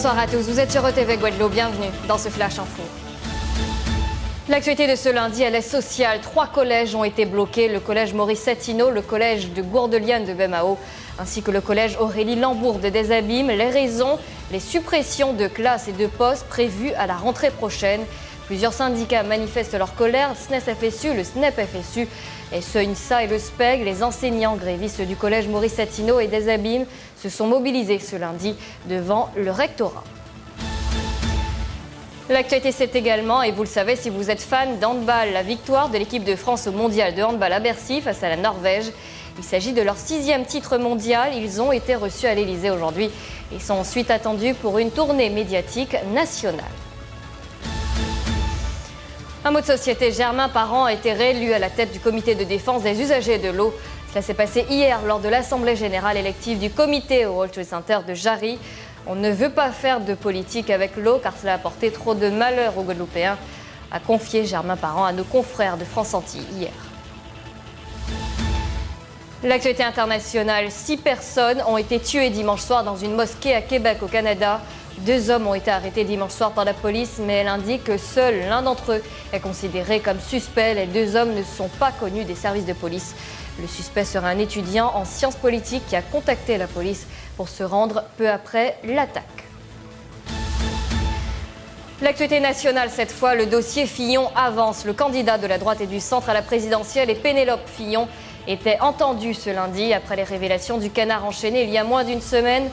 Bonsoir à tous, vous êtes sur ETV Guadeloupe, bienvenue dans ce Flash Info. L'actualité de ce lundi, elle est sociale. 3 collèges ont été bloqués, le collège Maurice Satino, le collège de Gourdeliane de Bemao, ainsi que le collège Aurélie Lambourg de Desabîmes. Les raisons, les suppressions de classes et de postes prévues à la rentrée prochaine. Plusieurs syndicats manifestent leur colère, SNES-FSU, le SNEP-FSU, et SEUNSA et le SPEG. Les enseignants grévistes du collège Maurice Satino et Desabîmes se sont mobilisés ce lundi devant le rectorat. L'actualité, c'est également, et vous le savez si vous êtes fan d'handball, la victoire de l'équipe de France au mondial de handball à Bercy face à la Norvège. Il s'agit de leur 6e titre mondial. Ils ont été reçus à l'Elysée aujourd'hui et sont ensuite attendus pour une tournée médiatique nationale. Un mot de société, Germain Parent a été réélu à la tête du comité de défense des usagers de l'eau. Cela s'est passé hier lors de l'Assemblée générale élective du comité au World Trade Center de Jarry. On ne veut pas faire de politique avec l'eau car cela a apporté trop de malheur aux Guadeloupéens, a confié Germain Parent à nos confrères de France Antilles hier. L'actualité internationale, 6 personnes ont été tuées dimanche soir dans une mosquée à Québec au Canada. 2 hommes ont été arrêtés dimanche soir par la police, mais elle indique que seul l'un d'entre eux est considéré comme suspect. Les 2 hommes ne sont pas connus des services de police. Le suspect serait un étudiant en sciences politiques qui a contacté la police pour se rendre peu après l'attaque. L'actualité nationale, cette fois, le dossier Fillon avance. Le candidat de la droite et du centre à la présidentielle et Pénélope Fillon était entendu ce lundi après les révélations du Canard enchaîné il y a moins d'une semaine.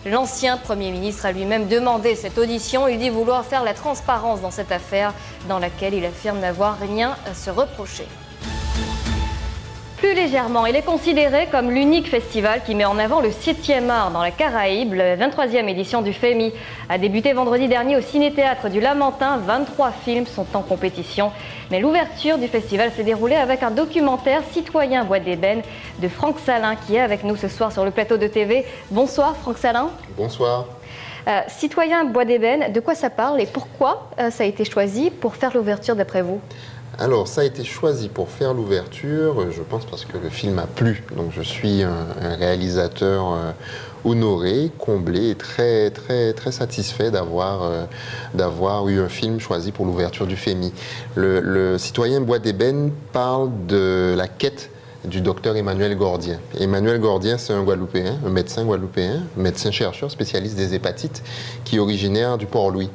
L'ancien Premier ministre a lui-même demandé cette audition. Il dit vouloir faire la transparence dans cette affaire dans laquelle il affirme n'avoir rien à se reprocher. Plus légèrement, il est considéré comme l'unique festival qui met en avant le 7e art dans la Caraïbe. La 23e édition du FEMI a débuté vendredi dernier au Ciné-Théâtre du Lamentin. 23 films sont en compétition. Mais l'ouverture du festival s'est déroulée avec un documentaire Citoyen Bois d'Ébène de Franck Salin qui est avec nous ce soir sur le plateau de TV. Bonsoir Franck Salin. Bonsoir. Citoyen Bois d'Ébène, de quoi ça parle et pourquoi ça a été choisi pour faire l'ouverture d'après vous ? Alors, ça a été choisi pour faire l'ouverture, je pense parce que le film a plu. Donc, je suis un réalisateur honoré, comblé et très, très, très satisfait d'avoir eu un film choisi pour l'ouverture du FEMI. Le Citoyen Bois d'Ébène parle de la quête du docteur Emmanuel Gordien. Emmanuel Gordien, c'est un Guadeloupéen, un médecin guadeloupéen, médecin-chercheur spécialiste des hépatites, qui est originaire du Port-Louis.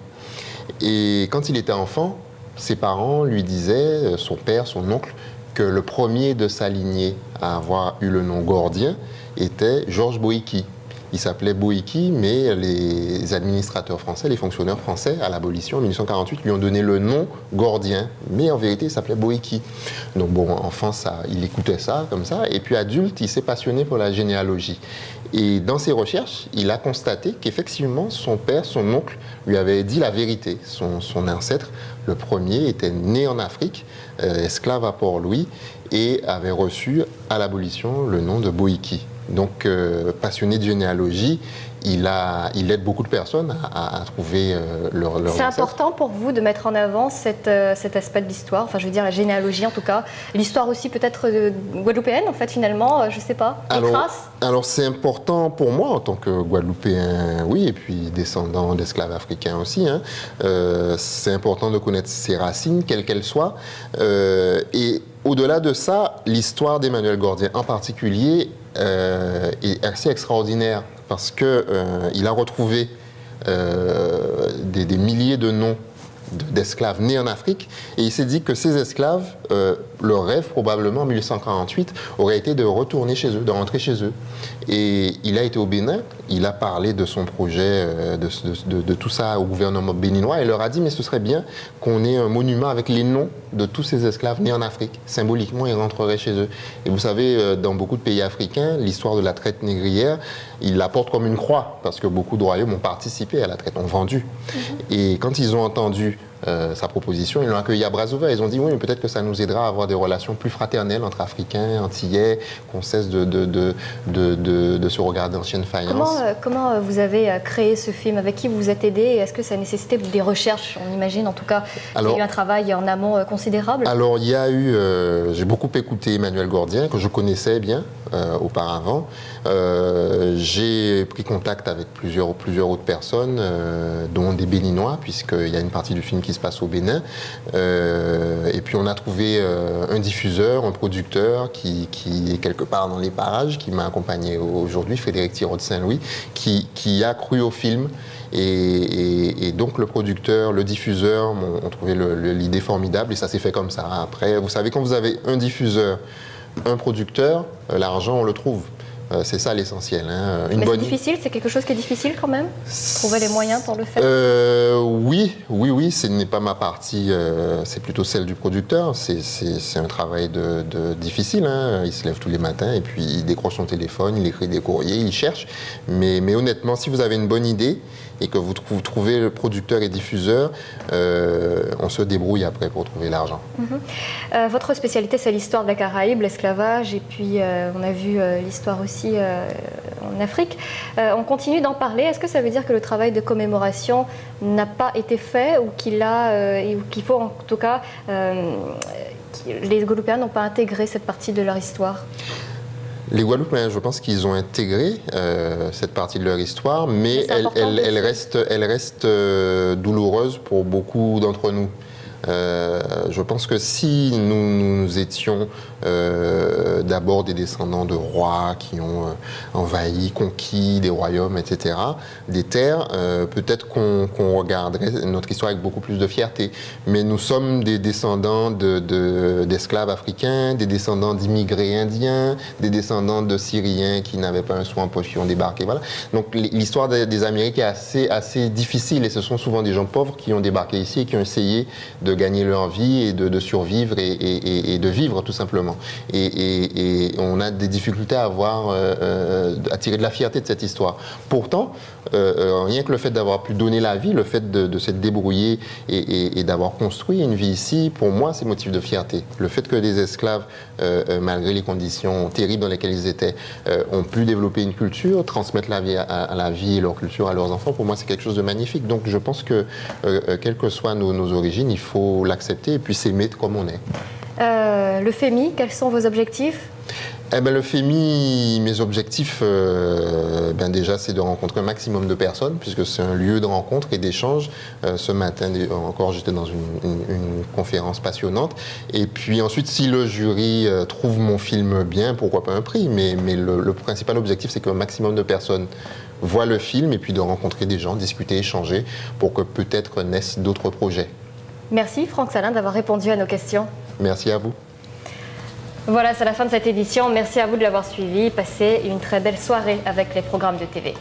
Et quand il était enfant, ses parents lui disaient, son père, son oncle, que le premier de sa lignée à avoir eu le nom Gordien était Georges Boïki. Il s'appelait Boïki, mais les administrateurs français, les fonctionnaires français, à l'abolition en 1848, lui ont donné le nom Gordien. Mais en vérité, il s'appelait Boïki. Donc bon, enfant, il écoutait ça comme ça. Et puis adulte, il s'est passionné pour la généalogie. Et dans ses recherches, il a constaté qu'effectivement, son père, son oncle, lui avait dit la vérité. Son ancêtre, le premier, était né en Afrique, esclave à Port-Louis, et avait reçu à l'abolition le nom de Boïki. Donc, passionné de généalogie, il aide beaucoup de personnes à trouver leur C'est important pour vous de mettre en avant cet aspect de l'histoire, enfin je veux dire la généalogie en tout cas, l'histoire aussi peut-être guadeloupéenne en fait finalement, je sais pas, les traces. Alors c'est important pour moi en tant que Guadeloupéen, oui, et puis descendant d'esclaves africains aussi, hein. C'est important de connaître ses racines, quelles qu'elles soient, et au-delà de ça, l'histoire d'Emmanuel Gordien en particulier est assez extraordinaire parce qu'il a retrouvé des milliers de noms d'esclaves nés en Afrique et il s'est dit que ces esclaves, leur rêve probablement en 1848 aurait été de retourner chez eux, de rentrer chez eux. Et il a été au Bénin, il a parlé de son projet, de tout ça au gouvernement béninois et leur a dit mais ce serait bien qu'on ait un monument avec les noms de tous ces esclaves nés en Afrique. Symboliquement, ils rentreraient chez eux. Et vous savez, dans beaucoup de pays africains, l'histoire de la traite négrière, ils la portent comme une croix parce que beaucoup de royaumes ont participé à la traite, ont vendu. Et quand ils ont entendu sa proposition. Ils l'ont accueilli à bras ouverts. Ils ont dit oui, mais peut-être que ça nous aidera à avoir des relations plus fraternelles entre Africains, Antillais, qu'on cesse de se regarder en chien de faïence. Comment vous avez créé ce film? Avec qui vous vous êtes aidé? Est-ce que ça nécessitait des recherches? On imagine en tout cas qu'il y a eu un travail en amont considérable. Alors il y a eu, j'ai beaucoup écouté Emmanuel Gordien, que je connaissais bien auparavant. J'ai pris contact avec plusieurs autres personnes, dont des Béninois, puisqu'il y a une partie du film qui se passe au Bénin. Et puis on a trouvé un diffuseur, un producteur qui est quelque part dans les parages, qui m'a accompagné aujourd'hui, Frédéric Thiraud de Saint-Louis, qui a cru au film. Et donc le producteur, le diffuseur ont trouvé l'idée formidable et ça s'est fait comme ça. Après, vous savez, quand vous avez un diffuseur, un producteur, l'argent, on le trouve. C'est ça l'essentiel. Hein. Mais c'est difficile, c'est quelque chose qui est difficile quand même? Trouver les moyens pour le faire? Oui, ce n'est pas ma partie, c'est plutôt celle du producteur. C'est un travail difficile. Hein. Il se lève tous les matins et puis il décroche son téléphone, il écrit des courriers, il cherche. Mais honnêtement, si vous avez une bonne idée et que vous trouvez le producteur et diffuseur, on se débrouille après pour trouver l'argent. Votre spécialité, c'est l'histoire de la Caraïbe, l'esclavage, et puis on a vu l'histoire aussi en Afrique. On continue d'en parler. Est-ce que ça veut dire que le travail de commémoration n'a pas été fait ou qu'il faut en tout cas, les Guadeloupéens n'ont pas intégré cette partie de leur histoire? Les Guadeloupéens, je pense qu'ils ont intégré cette partie de leur histoire, mais elle reste douloureuse pour beaucoup d'entre nous. Je pense que si nous étions d'abord des descendants de rois qui ont envahi, conquis des royaumes, etc., des terres, peut-être qu'on regarderait notre histoire avec beaucoup plus de fierté. Mais nous sommes des descendants d'esclaves africains, des descendants d'immigrés indiens, des descendants de Syriens qui n'avaient pas un sou en poche, qui ont débarqué. Voilà. Donc l'histoire des Amériques est assez difficile et ce sont souvent des gens pauvres qui ont débarqué ici et qui ont essayé de gagner leur vie et de survivre et de vivre tout simplement. Et on a des difficultés à tirer de la fierté de cette histoire. Pourtant, rien que le fait d'avoir pu donner la vie, le fait de s'être débrouillé et d'avoir construit une vie ici, pour moi, c'est motif de fierté. Le fait que des esclaves, malgré les conditions terribles dans lesquelles ils étaient, ont pu développer une culture, transmettre la vie à la vie et leur culture à leurs enfants, pour moi, c'est quelque chose de magnifique. Donc, je pense que, quelles que soient nos origines, il faut l'accepter et puis s'aimer comme on est. Le FEMI, quels sont vos objectifs? Le FEMI, mes objectifs, déjà, c'est de rencontrer un maximum de personnes, puisque c'est un lieu de rencontre et d'échange. Ce matin, encore, j'étais dans une conférence passionnante. Et puis ensuite, si le jury trouve mon film bien, pourquoi pas un prix? Mais le principal objectif, c'est qu'un maximum de personnes voient le film et puis de rencontrer des gens, discuter, échanger, pour que peut-être naissent d'autres projets. Merci Franck Salin d'avoir répondu à nos questions. Merci à vous. Voilà, c'est la fin de cette édition. Merci à vous de l'avoir suivi. Passez une très belle soirée avec les programmes de TV.